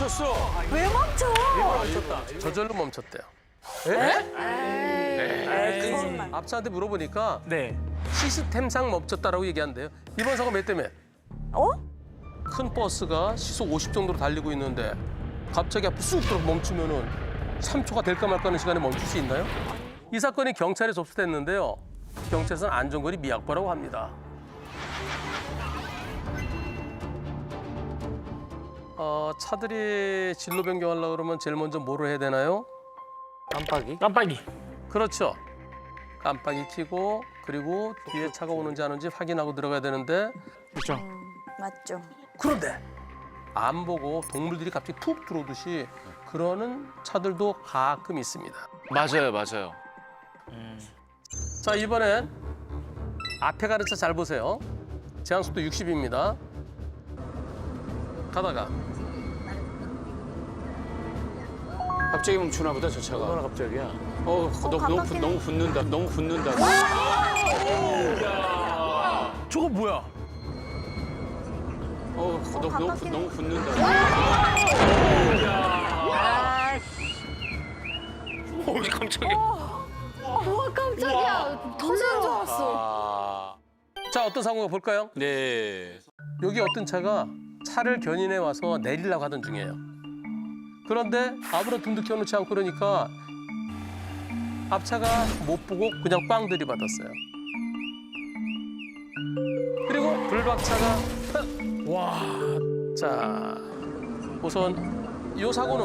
멈췄어. 왜 멈춰? 저절로 멈췄대요. 그것만. 앞차한테 물어보니까 네. 시스템상 멈췄다라고 얘기한대요. 이번 사고 몇 때문에? 어? 큰 버스가 시속 50 정도로 달리고 있는데 갑자기 앞에 쑥 들어 멈추면은 3초가 될까 말까 하는 시간에 멈출 수 있나요? 이 사건이 경찰에 접수됐는데요. 경찰서는 안전거리 미약부라고 합니다. 차들이 진로 변경하려고 그러면 제일 먼저 뭐를 해야 되나요? 깜빡이. 그렇죠. 깜빡이 켜고 그리고 뒤에 차가 오는지 안 오는지 확인하고 들어가야 되는데 그렇죠. 맞죠. 그런데 안 보고 동물들이 갑자기 푹 들어오듯이 그러는 차들도 가끔 있습니다. 맞아요, 맞아요. 자, 이번엔 앞에 가는 차 잘 보세요. 제한속도 60입니다. 가다가 갑자기 멈추나 보다, 저 차가. 얼마나 갑자기야? 너무 붙는다. 너무 붙는다. 저거 뭐야? 너무 붙는다. 깜짝이야. 우와 깜짝이야. 터지는 줄 알았어. 자, 어떤 사고가 볼까요? 네. 여기 어떤 차가 차를 견인해 와서 내리려고 하던 중이에요. 그런데 아무런 등도 켜놓지 않고 그러니까 앞차가 못 보고 그냥 꽝 들이받았어요. 그리고 불박차가 와. 자, 우선 이 사고는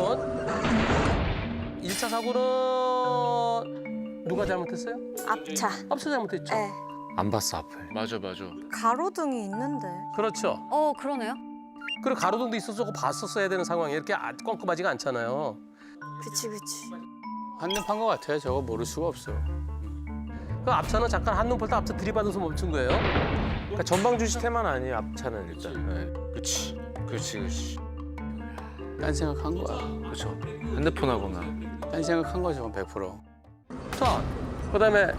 1차 사고는 누가 잘못했어요? 앞차. 앞차 잘못했죠. 네. 안 봤어, 앞을. 맞아. 가로등이 있는데. 그렇죠. 그러네요. 그리고 가로등도 있어서 봤었어야 되는 상황이 이렇게 꼼꼼하지가 않잖아요. 그치. 한눈판 것 같아요. 저거 모를 수가 없어. 그 앞차는 잠깐 한눈 팔 때 앞차 들이받아서 멈춘 거예요. 그러니까 전방주 시태만 아니에요. 앞차는 일단. 네. 그렇지. 딴 생각한 거야. 그렇죠. 핸드폰하거나. 딴 생각한 거죠, 100%. 자, 그다음에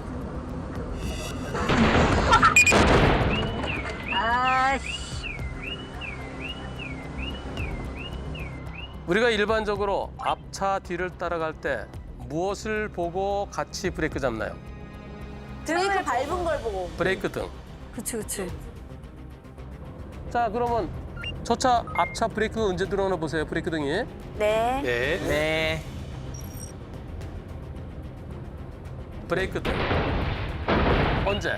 우리가 일반적으로 앞차 뒤를 따라갈 때 무엇을 보고 같이 브레이크 잡나요? 등을 밟은 걸 보고. 브레이크 등. 그치. 자, 그러면 저 차 앞차 브레이크 언제 들어오나 보세요. 브레이크 등이. 네. 네. 브레이크 등. 언제?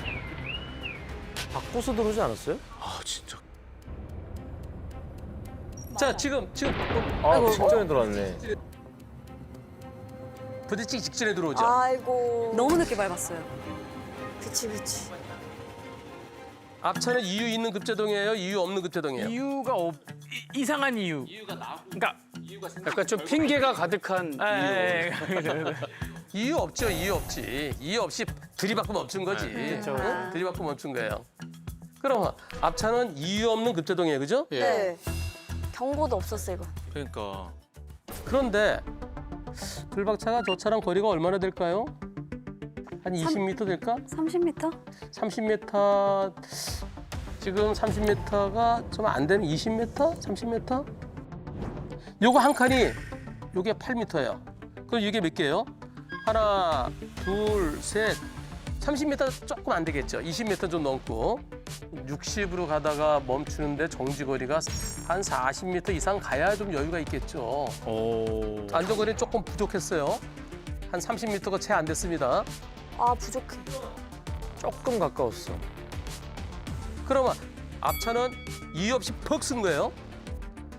바꿔서 들어오지 않았어요? 아, 진짜. 자, 지금 직전에 들어왔네. 부딪히기 직전에 들어오죠. 아이고. 너무 늦게 밟았어요. 그치. 앞차는 이유 있는 급제동이에요? 이유 없는 급제동이에요? 이유가 이상한 이유. 그러니까 약간 좀 핑계가 가득한 이유. 이유 없죠. 이유 없지. 이유 없이 들이받고 멈춘 거지. 그렇죠. 응? 들이받고 멈춘 거예요. 그럼 앞차는 이유 없는 급제동이에요. 그죠? 예. 네. 경고도 없었어 이거. 그러니까. 그런데 불박차가 저 차랑 거리가 얼마나 될까요? 한 20m 될까? 30m? 30m. 지금 30m가 좀 안 되면 20m? 30m? 요거 한 칸이 요게 8m예요. 그럼 이게 몇 개예요? 하나, 둘, 셋. 30m 조금 안 되겠죠. 20m 좀 넘고 60으로 가다가 멈추는데 정지거리가 한 40m 이상 가야 좀 여유가 있겠죠. 오. 안전거리는 조금 부족했어요. 한 30m가 채 안 됐습니다. 아 부족해. 조금 가까웠어. 그러면 앞차는 이유 없이 퍽 쓴 거예요.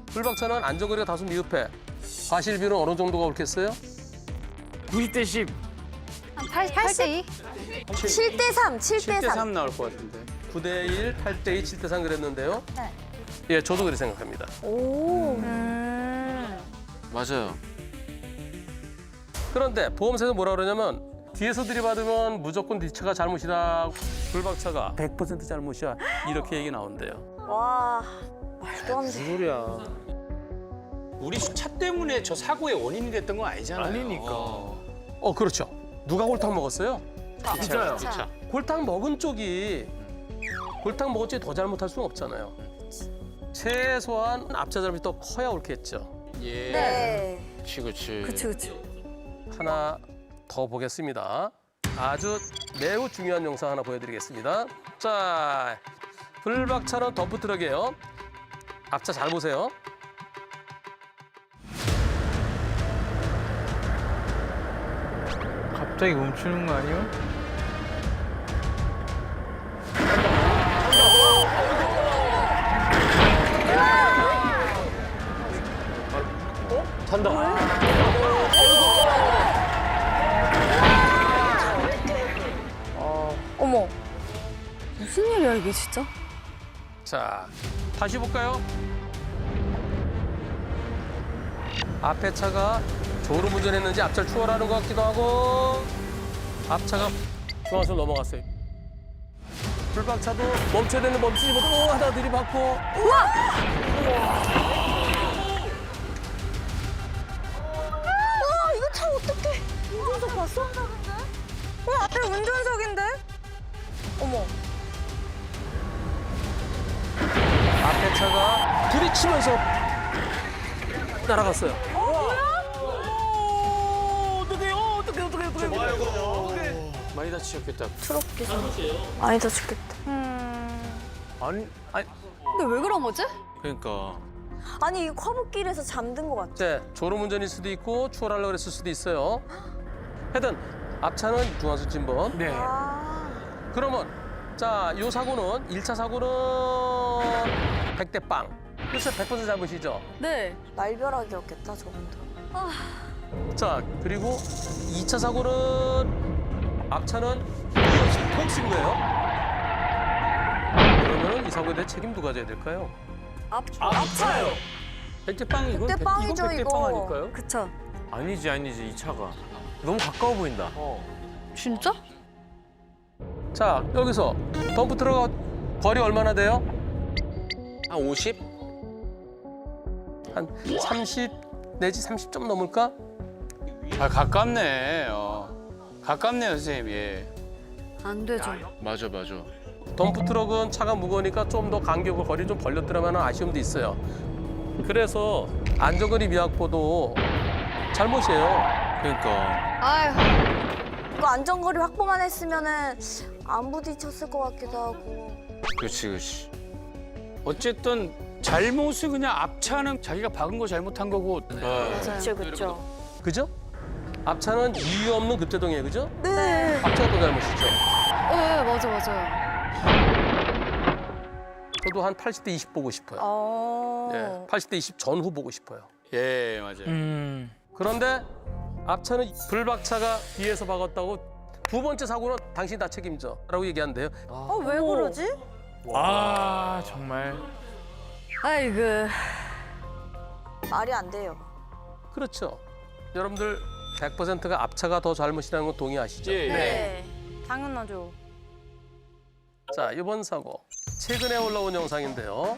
불박차는 안전거리가 다소 미흡해. 과실비는 어느 정도가 옳겠어요? 90대 10. 8대 2? 7대3. 7대 3 나올 것 같은데. 9대1, 8대2, 7대3 그랬는데요. 네. 예, 저도 그렇게 생각합니다. 오. 맞아요. 그런데 보험사에서 뭐라 그러냐면 뒤에서 들이받으면 무조건 뒷차가 잘못이다. 불박차가 100% 잘못이야. 이렇게 얘기 나온대요. 와 말도 안 돼. 무슨 소리야. 우리 차 때문에 저 사고의 원인이 됐던 건 아니잖아요. 아니니까. 그렇죠. 누가 골탕 먹었어요? 진짜요. 자, 골탕 먹은 쪽이 더 잘못할 수는 없잖아요. 최소한 앞차 잘못이 더 커야 옳겠죠. 예. 네. 그치. 그치. 하나 더 보겠습니다. 아주 매우 중요한 영상 하나 보여드리겠습니다. 자, 불박차는 덤프트럭이에요. 앞차 잘 보세요. 갑자기 멈추는 거 아니에요? 탄다. 어머. 무슨 일이야 이게 진짜? 자, 다시 볼까요? 앞에 차가 졸음운전했는지 앞차를 추월하는 것 같기도 하고 앞차가 중앙선을 넘어갔어요. 불박차도 멈춰야 되는 멈추지 못하고 하다 들이받고 와, 이거 차 어떡해. 운전석 봤어? 앞에 운전석인데? 어머. 앞에 차가 부딪히면서 날아갔어요. 많이 다치셨겠다. 트럭께서 많이 다쳤겠다. 아니, 근데 왜 그런 거지? 그러니까. 아니, 이 커브길에서 잠든 것 같아. 이제 졸음운전일 수도 있고 추월하려고 그랬을 수도 있어요. 하여튼 앞차는 중앙선 진번. 네. 아. 그러면 자, 요 사고는 1차 사고는 100대 빵. 그래서 100% 잘못이죠. 네. 말벼락이었겠다, 저분도. 자, 그리고 2차 사고는 앞차는 이유 없이 톡 친 거예요. 그러면 이 사고에 대해 책임 누가 져야 될까요? 앞차요. 백대빵 이건 백대빵이죠, 이건 백대빵 이거. 아닐까요? 그쵸. 아니지, 이 차가. 너무 가까워 보인다. 진짜? 자, 여기서 덤프트럭 거리 얼마나 돼요? 한 50? 한 30 내지 30점 넘을까? 아 가깝네. 가깝네요 선생님. 예. 안 되죠. 맞아. 덤프트럭은 차가 무거우니까 좀 더 간격을 거리 좀 벌렸더라면 아쉬움도 있어요. 그래서 안전거리 미확보도 잘못이에요. 그러니까. 아휴. 이거 안전거리 확보만 했으면은 안 부딪혔을 것 같기도 하고. 그렇지. 어쨌든 잘못은 그냥 앞차는 자기가 박은 거 잘못한 거고. 그쵸. 그죠? 앞차는 이유 없는 급제동이에요, 그죠? 네. 앞차가 또 잘못이죠. 네, 맞아요. 저도 한 80대 20 보고 싶어요. 예, 80대 20 전후 보고 싶어요. 예 맞아요. 그런데 앞차는 불박차가 뒤에서 박았다고 두 번째 사고는 당신이 다 책임져 라고 얘기한대요. 왜 그러지? 와, 정말. 아이고. 말이 안 돼요. 그렇죠. 여러분들 100%가 앞차가 더 잘못이라는 건 동의하시죠? 예. 네. 당연하죠. 자, 이번 사고 최근에 올라온 영상인데요.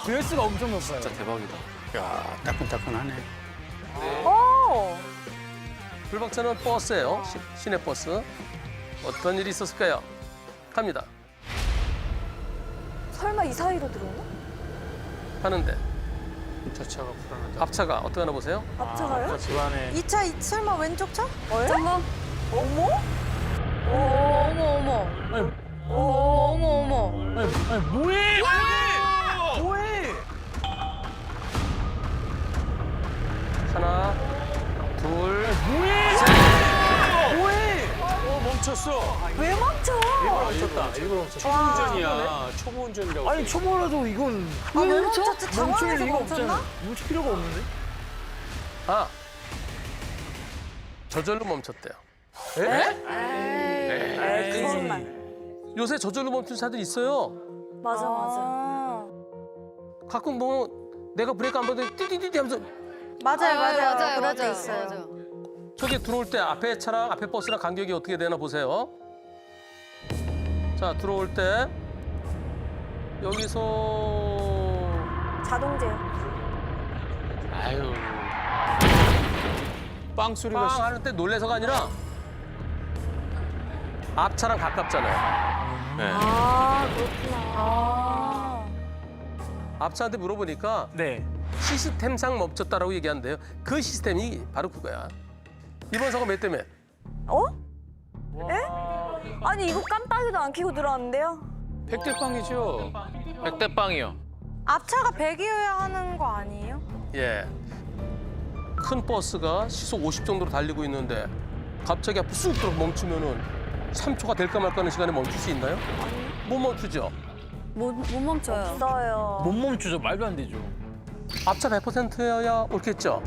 조회수가 엄청 높아요. 진짜 대박이다. 야 따끈따끈하네. 오! 불박차는 버스예요. 시내버스. 어떤 일이 있었을까요? 갑니다. 설마 이 사이로 들어오나? 하는데 저 차가 불안하다. 앞차가 어떻게 하나 보세요? 앞차가요? 집안에. 이 차, 설마 왼쪽 차? 잠깐. 어머? 어머. 어머. 아니, 뭐해? 뭐해? 하나, 둘, 뭐해? 뭐해? 멈췄어. 왜 멈춰? 멈췄다. 일부러 멈췄다. 초보운전이야. 초보운전이라고. 아니, 초보라도 이건 왜 멈췄지? 멈출 당황해서 리가 멈췄나? 없잖아. 멈출 필요가 없는데? 아, 저절로 멈췄대요. 거짓말. 요새 저절로 멈춘 차들 있어요. 맞아. 가끔 뭐 내가 브레이크 안 밟는데 띠디디디 하면서 맞아요. 그럴 때 있어요. 저기 들어올 때 앞에 차랑 앞에 버스랑 간격이 어떻게 되나 보세요. 자, 들어올 때 여기서 자동제요. 아유. 빵 소리가. 빵 하는 때 놀래서가 아니라 앞차랑 가깝잖아요. 네. 아, 그렇구나. 앞차한테 물어보니까 네. 시스템상 멈췄다라고 얘기하는데요. 그 시스템이 바로 그거야. 이번 사고 몇 대 몇? 어? 에? 아니 이거 깜빡이도 안 켜고 들어왔는데요? 백대빵이죠. 백대빵이요. 앞차가 100이어야 하는 거 아니에요? 예. 큰 버스가 시속 50 정도로 달리고 있는데 갑자기 앞에 쑥 들어 멈추면은 3초가 될까 말까 하는 시간에 멈출 수 있나요? 못 멈추죠. 못 멈춰요. 없어요. 못 멈추죠. 말도 안 되죠. 앞차 100%여야 옳겠죠.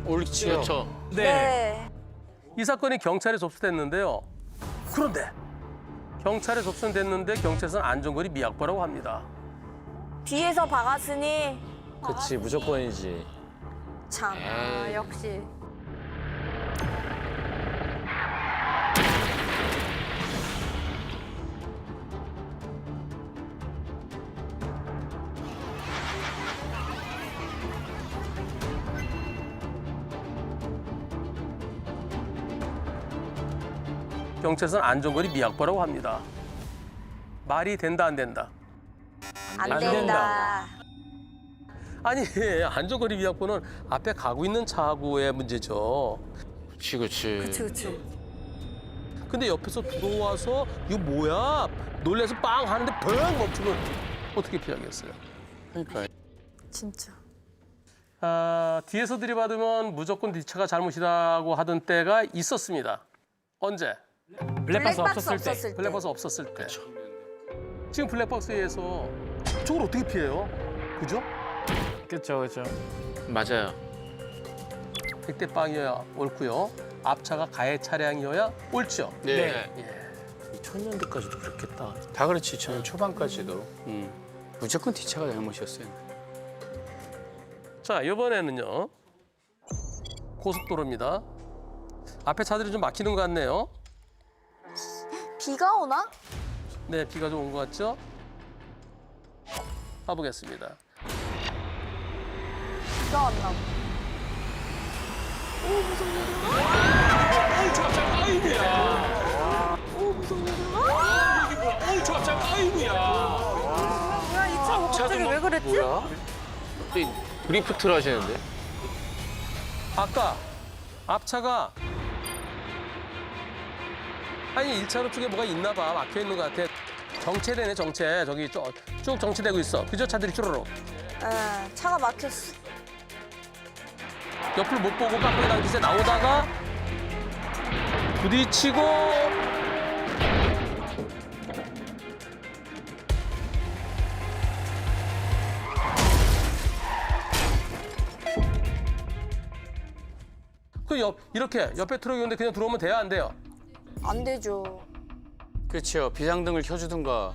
옳지요. 그렇죠. 네. 이 사건이 경찰에 접수됐는데요. 그런데 경찰에 접수됐는데 경찰서는 안전거리 미약부라고 합니다. 뒤에서 박았으니 그치 무조건이지. 참. 아, 역시. 경찰서는 안전거리 미약부라고 합니다. 말이 된다 안 된다? 안 안 된다. 아니 안전거리 미약부는 앞에 가고 있는 차하고의 문제죠. 그치 그치. 그치. 근데 옆에서 들어와서 이거 뭐야? 놀래서 빵 하는데 뻥 멈추면 어떻게 피하겠어요? 그러니까 진짜. 아, 뒤에서 들이받으면 무조건 뒷차가 잘못이라고 하던 때가 있었습니다. 언제? 블랙박스 블랙박스 없었을 때. 없었을 때. 블랙박스 없었을 때. 지금 블랙박스에서 저걸 어떻게 피해요? 그죠? 그렇죠, 그렇죠. 맞아요. 백대 빵이어야 옳고요. 앞차가 가해 차량이어야 옳죠. 네. 예. 2000년대까지도 그렇겠다. 다 그렇지. 2000년 초반까지도. 무조건 뒷차가 잘못이었어요. 자, 이번에는요. 고속도로입니다. 앞에 차들이 좀 막히는 것 같네요. 비가 오나? 네, 비가 좀 온 것 같죠? 가보겠습니다. 비가 왔나? 뭐야, 이 차 갑자기 왜 그랬지? 뭐야? 갑자기 드리프트를 하시는데? 아까 앞차가 아니 1차로 쪽에 뭐가 있나 봐. 막혀 있는 것 같아. 정체되네, 정체. 저기 쭉 정체되고 있어. 그죠? 차들이 쭈르륵. 예, 차가 막혔어. 옆을 못 보고 깜빡이 당기세 나오다가 부딪히고 이렇게 옆에 트럭이 오는데 그냥 들어오면 돼야 안 돼요? 안 되죠. 그렇죠. 비상등을 켜주든가.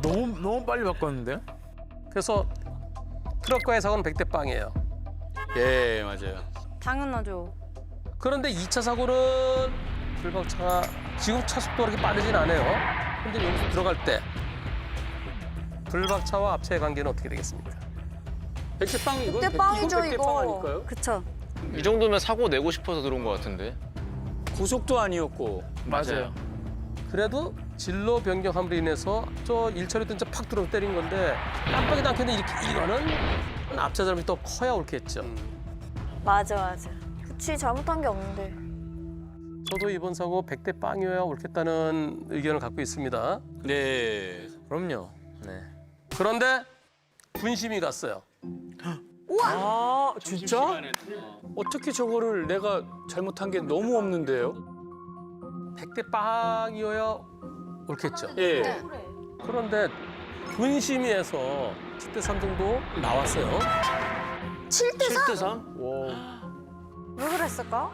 너무 빨리 바꿨는데요? 그래서 트럭과의 사고는 100대 빵이에요. 예, 맞아요. 당연하죠. 그런데 2차 사고는 불박차가 지금 차 속도가 그렇게 빠르진 않아요. 근데 여기서 들어갈 때 불박차와 앞차의 관계는 어떻게 되겠습니까? 백대빵 이건 백대빵이죠, 백대빵 이거. 아닐까요? 그쵸. 이 정도면 사고 내고 싶어서 들어온 것 같은데? 고속도 아니었고. 맞아요. 그래도 진로 변경함으로 인해서 저 1차로 있던 차 팍 들어 때린 건데 깜빡이도 안 켰는데 이렇게 이거는 앞차 잘못이 더 커야 옳겠죠. 맞아. 그치, 잘못한 게 없는데. 저도 이번 사고 100대 빵이어야 옳겠다는 의견을 갖고 있습니다. 네. 그럼요. 네. 그런데 분심이 갔어요. 아, 진짜? 어떻게 저거를 내가 잘못한 게 너무 없는데요? 100대 빵이어야 옳겠죠. 예. 그런데 분심위에서 7대 3 정도 나왔어요. 7대 4? 7대 3? 왜 그랬을까?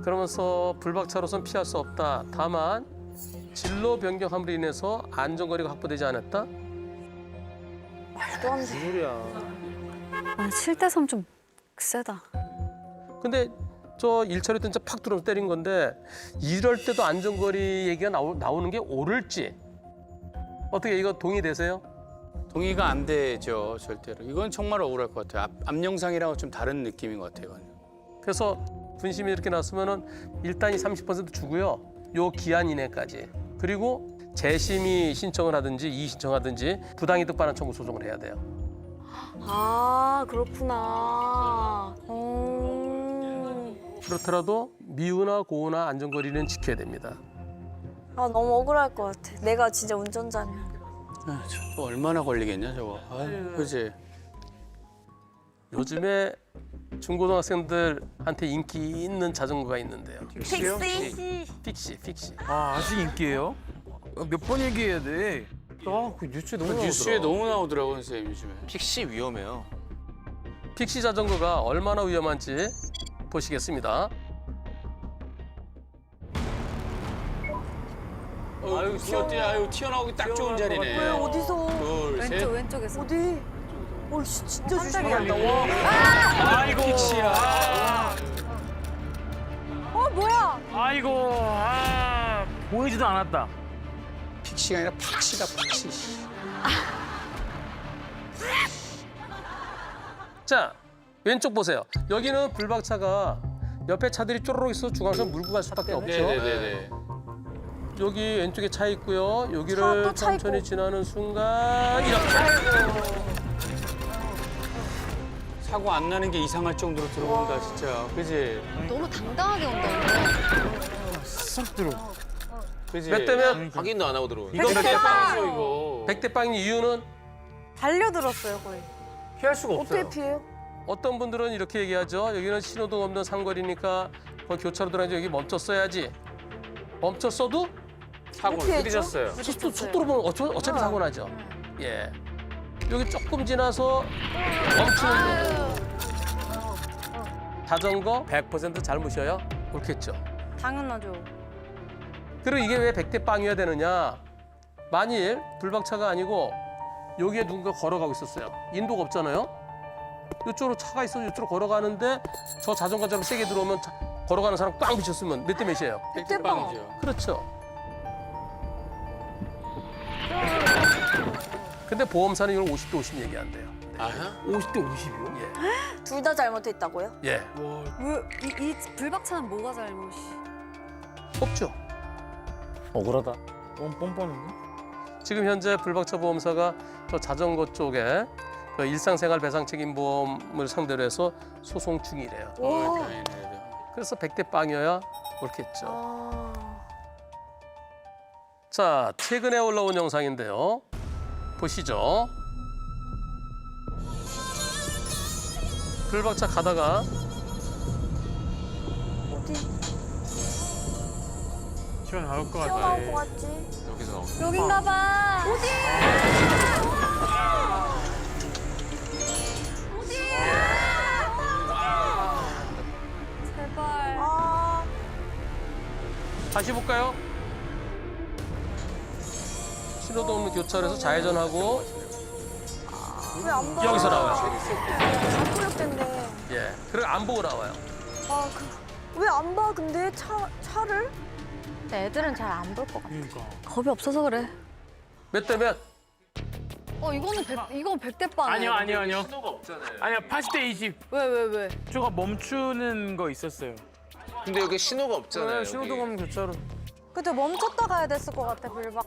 그러면서 불박차로선 피할 수 없다. 다만 진로 변경함으로 인해서 안전거리가 확보되지 않았다. 말도 안 돼. 소리야. 아, 7대3 좀 세다. 근데 저 1차로 있던 차 팍 들어서 때린 건데 이럴 때도 안전거리 얘기가 나오는 게 옳을지 어떻게 이거 동의되세요? 동의가 안 되죠, 절대로. 이건 정말 억울할 것 같아요. 앞 영상이랑은 좀 다른 느낌인 것 같아요, 이건. 그래서 분심이 이렇게 났으면은 일단이 30% 주고요. 요 기한 이내까지. 그리고 재심의 신청을 하든지 이의 신청하든지 부당이득 반환 청구 소송을 해야 돼요. 아, 그렇구나. 그렇더라도 미우나 고우나 안전거리는 지켜야 됩니다. 아, 너무 억울할 것 같아. 내가 진짜 운전자면. 아, 저거 얼마나 걸리겠냐 저거. 아유, 그지. 요즘에 중고등학생들한테 인기 있는 자전거가 있는데요. 픽시. 픽시. 아 아직 인기예요? 몇 번 얘기해야 돼? 아그 뉴스에 너무 뉴스에 나오더라. 너무 나오더라고 선생님 요즘에. 픽시 위험해요. 픽시 자전거가 얼마나 위험한지 보시겠습니다. 아유 튀어나오기 딱 좋은 자리네. 왜 어디서? 둘, 셋. 왼쪽에서. 어디? 씨, 진짜 깜짝이야. 조심해야 아이고. 픽시야. 뭐야? 아이고. 아 보이지도 않았다. 픽시가 아니라 팍시다 팍시. 자, 왼쪽 보세요. 여기는 불박차가 옆에 차들이 쪼르륵 있어서 중앙선 물고 갈 수밖에 없죠. 네네네네. 여기 왼쪽에 차 있고요. 차 여기를 또 차 천천히 있고. 지나는 순간 이렇게. 사고 안 나는 게 이상할 정도로 들어온다 진짜. 그지? 너무 당당하게 온다. 싹 들어. 그지? 몇 대면 확인도 안 하고 들어오는. 이거 대빵이죠 이거. 100대 빵인 이유는 달려들었어요, 거의. 피할 수가 없어요. 어떻게 피해요? 어떤 분들은 이렇게 얘기하죠. 여기는 신호등 없는 상거리니까 거기 교차로 들어가서 여기 멈췄어야지. 멈췄어도 사고를 피했죠? 흐리셨어요. 속도로 보면 어차피 사고 나죠. 예. 여기 조금 지나서 멈추는 거. 자전거 100% 잘못이어야 옳겠죠. 당연하죠. 그리고 이게 왜 100대 빵이어야 되느냐? 만일 불박차가 아니고 여기에 누군가 걸어가고 있었어요. 인도가 없잖아요. 이쪽으로 차가 있어서 이쪽으로 걸어가는데 저 자전거처럼 세게 들어오면 걸어가는 사람 꽝 비쳤으면 몇 대 몇이에요? 백대빵이죠. 그렇죠. 근데 보험사는 이걸 50대 50 얘기한대요. 아하? 50대 50이요? 예. 둘 다 잘못했다고요? 예. 이 불박차는 뭐가 잘못이? 없죠. 억울하다. 너무 뻔뻔한데? 지금 현재 불박차 보험사가 저 자전거 쪽에 그 일상생활 배상 책임 보험을 상대로 해서 소송 중이래요. 와. 그래서 100대 빵이어야 옳겠죠. 아. 자, 최근에 올라온 영상인데요. 보시죠. 불박차 가다가 어디 튀어나올 것 같아. 튀어나올 것 같지? 여기서 나오는. 여긴가 봐. 제발. 아, 다시 볼까요? 신호도 없는 교차로에서 좌회전하고 왜 안 봐? 여기서 나와요. 안 뿌렸던데. 예. 그리고 안 보고 나와요. 아, 왜 안 봐? 근데 차를? 근데 애들은 잘 안 볼 것 같아. 그러니까. 겁이 없어서 그래. 몇 대 몇? 이건 100대 빵. 아니요. 아니요. 아니야 80대 20. 왜? 저가 멈추는 거 있었어요. 근데 여기 신호가 없잖아요. 신호등 여기. 없는 교차로. 그때 멈췄다 가야 됐을 것 같아 불박.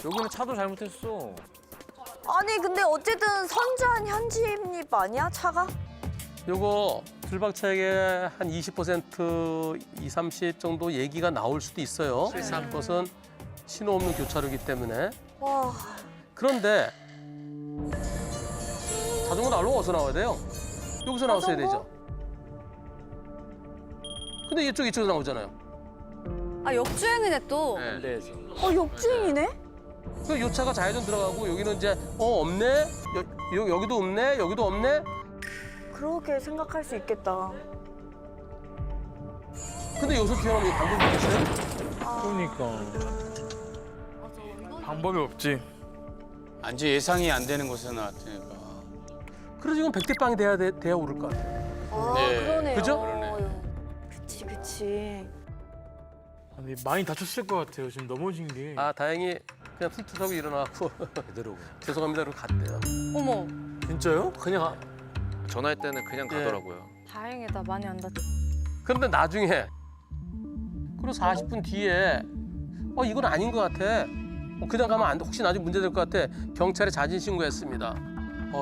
여기는 차도 잘못했어. 아니, 근데 어쨌든 선제한 현지입 아니야, 차가? 요거 불박차에게 한 20% 20, 30 정도 얘기가 나올 수도 있어요. 그것은 신호 없는 교차로이기 때문에. 와, 그런데 자전거 나오려면 어디서 나와야 돼요? 여기서 나왔어야 자전거? 되죠. 근데 이쪽에서 나오잖아요. 아 역주행이네 또. 네. 역주행이네? 그 요 차가 좌회전 들어가고 여기는 이제 없네? 여기도 없네? 여기도 없네? 그렇게 생각할 수 있겠다. 근데 여기서 튀어나오면 방법이 있겠어요? 그러니까. 방법이 없지. 안지 예상이 안 되는 곳에서 나왔으니까. 그래서 이건 100대 빵이 돼야 오를 것 같아요. 아, 네. 그러네요. 그죠? 그러네. 그치. 아니, 많이 다쳤을 것 같아요. 지금 넘어진 게. 아, 다행히 그냥 훑어하고 일어나고 그대로. 죄송합니다 그러고 갔대요. 어머. 진짜요? 그냥 전화할 때는 그냥 예. 가더라고요. 다행이다 많이 안 다쳤. 그런데 나중에 그리고 40분 뒤에 이건 아닌 것 같아. 그냥 가면 안 돼. 혹시 나중에 문제 될 것 같아. 경찰에 자진 신고했습니다.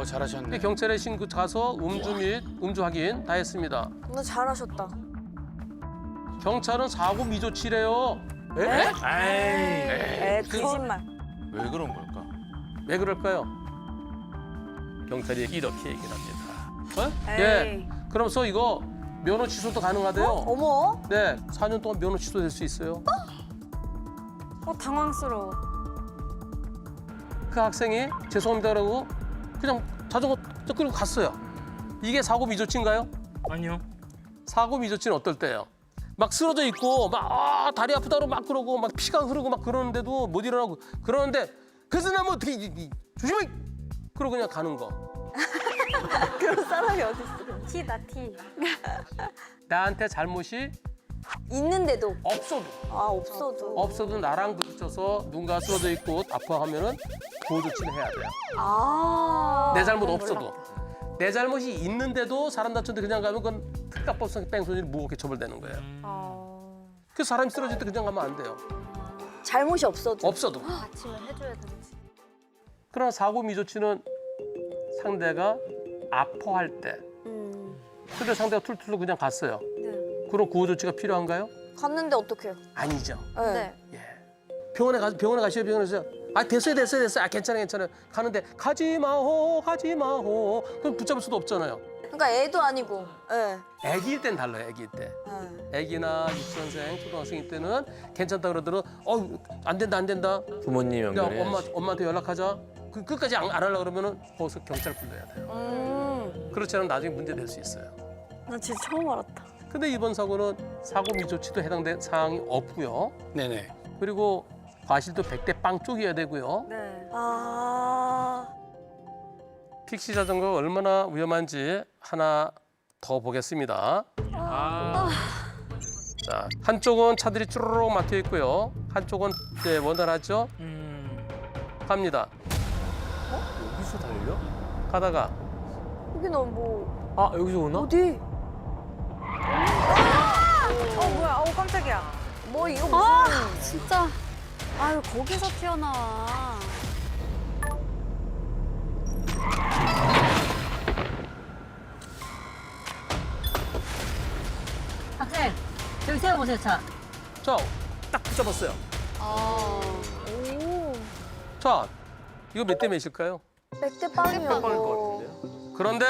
잘하셨네. 경찰에 신고 가서 음주 및 음주 확인 다 했습니다. 오늘 잘하셨다. 경찰은 사고 미조치래요. 에 거짓말. 왜 그런 걸까? 왜 그럴까요? 경찰이 이렇게 얘기를 합니다. 에이. 그러면서 이거 면허 취소도 가능하대요. 어머. 네, 4년 동안 면허 취소될 수 있어요. 당황스러워. 그 학생이 죄송합니다라고 그냥 자전거 끌고 갔어요. 이게 사고 미조치인가요? 아니요. 사고 미조치는 어떨 때요? 막 쓰러져 있고 막 다리 아프다고 막 그러고 막 피가 흐르고 막 그러는데도 못 일어나고 그러는데 그래서 나면 어떻게 조심해 그러고 그냥 가는 거. 그런 사람이 어디 있어? 티다 티. 나한테 잘못이 있는데도 없어도 없어도. 나랑 부딪혀서 누군가 쓰러져 있고 아파하면은 보호 조치는 해야 돼요. 아. 내 잘못 없어도. 내 잘못이 있는데도 사람 다쳤는데 그냥 가면 그건 특가법상 뺑소니를 무겁게 처벌되는 거예요. 그래서 사람이 쓰러질 때 그냥 가면 안 돼요. 잘못이 없어도. 없어도. 아침에 해줘야 되지. 그러나 사고 미조치는 상대가 아파할 때. 근데 상대가 툴툴 그냥 갔어요. 네. 그럼 구호 조치가 필요한가요? 갔는데 어떡해요? 아니죠. 네. 네. 병원에 가시요 병원에서 됐어요. 괜찮아요. 가는데 가지 마호. 그럼 붙잡을 수도 없잖아요. 그러니까 애도 아니고. 예. 아기일 땐 달라요. 아기일 때. 아기나 유치원생, 초등학생일 때는 괜찮다 그러더라도 안 된다. 부모님 야, 연결해. 엄마한테 연락하자. 끝까지 안 하려고 그러면은 거기서 경찰 불러야 돼요. 그렇지 않으면 나중에 문제 될 수 있어요. 나 진짜 처음 알았다. 근데 이번 사고는 사고 미조치도 해당된 사항이 없고요. 네네. 그리고 과실도 100대 빵 쪽이어야 되고요. 네. 아. 픽시 자전거가 얼마나 위험한지 하나 더 보겠습니다. 자, 한쪽은 차들이 쭈르륵 막혀 있고요. 한쪽은 원활하죠. 갑니다. 여기서 달려? 가다가 여기 너 뭐 아 여기서 오나? 어디? 뭐야? 깜짝이야. 뭐 이거 무슨? 진짜. 아유 거기서 튀어나와. 학생, 저기 세워보세요, 차. 자, 딱 붙잡았어요. 오. 자, 이거 몇 대 몇일까요? 100대 빵이면 것 뭐. 같은데요? 그런데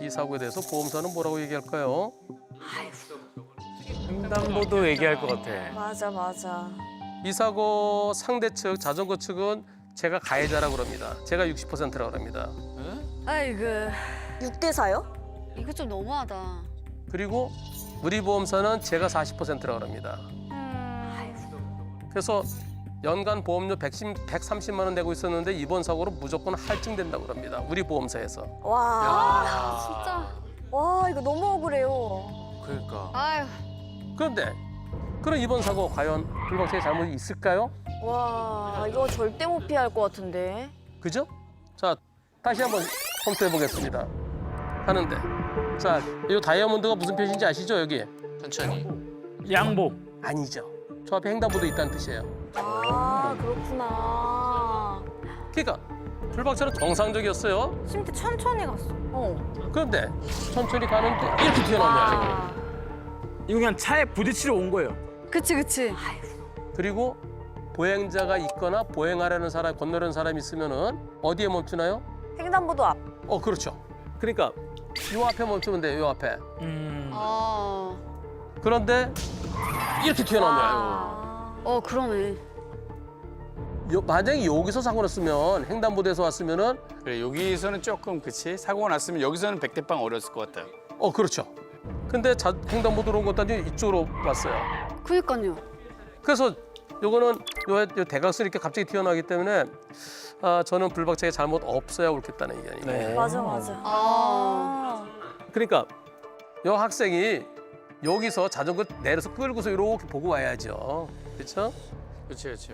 이 사고에 대해서 보험사는 뭐라고 얘기할까요? 횡단보도 얘기할 것 같아. 맞아. 이 사고 상대 측, 자전거 측은 제가 가해자라고 그럽니다. 제가 60%라고 그럽니다. 아이고 6대 4요? 이거 좀 너무하다. 그리고 우리 보험사는 제가 40%라고 합니다. 그래서 연간 보험료 130만 원 내고 있었는데 이번 사고로 무조건 할증된다고 합니다. 우리 보험사에서. 와. 진짜. 와 이거 너무 억울해요. 그러니까. 아유. 그런데 그럼 이번 사고 과연 불박차의 잘못이 있을까요? 와 이거 절대 못 피할 것 같은데. 그죠? 자, 다시 한번 컴퓨터해 보겠습니다. 하는데. 자, 이 다이아몬드가 무슨 표시인지 아시죠, 여기? 천천히. 양보. 아니죠. 저 앞에 횡단보도 있다는 뜻이에요. 아 그렇구나. 그러니까 불박차는 정상적이었어요. 심지어 천천히 갔어. 그런데 천천히 가는데 이렇게 튀어나온 거예요. 이거 그냥 차에 부딪히러 온 거예요. 그치. 그리고 보행자가 있거나 보행하려는 사람, 건너려는 사람이 있으면은 어디에 멈추나요? 횡단보도 앞. 그렇죠. 그러니까 요 앞에 멈추면 돼요, 요 앞에. 그런데 이렇게 튀어나온 거예요. 그러네. 만약에 여기서 사고 났으면 횡단보도에서 왔으면은 그래 여기서는 조금 그치 사고가 났으면 여기서는 100대 빵 어렸을 것 같아요. 그렇죠. 근데 횡단보도로 온 것도 아니고 이쪽으로 왔어요. 그니까요. 그래서 요거는 요 대각선이 이렇게 갑자기 튀어나오기 때문에 저는 불박차에 잘못 없어야 옳겠다는 의견이에요. 네. 맞아. 그러니까 요 학생이 여기서 자전거 내려서 끌고서 이렇게 보고 와야죠. 그렇죠? 그렇죠.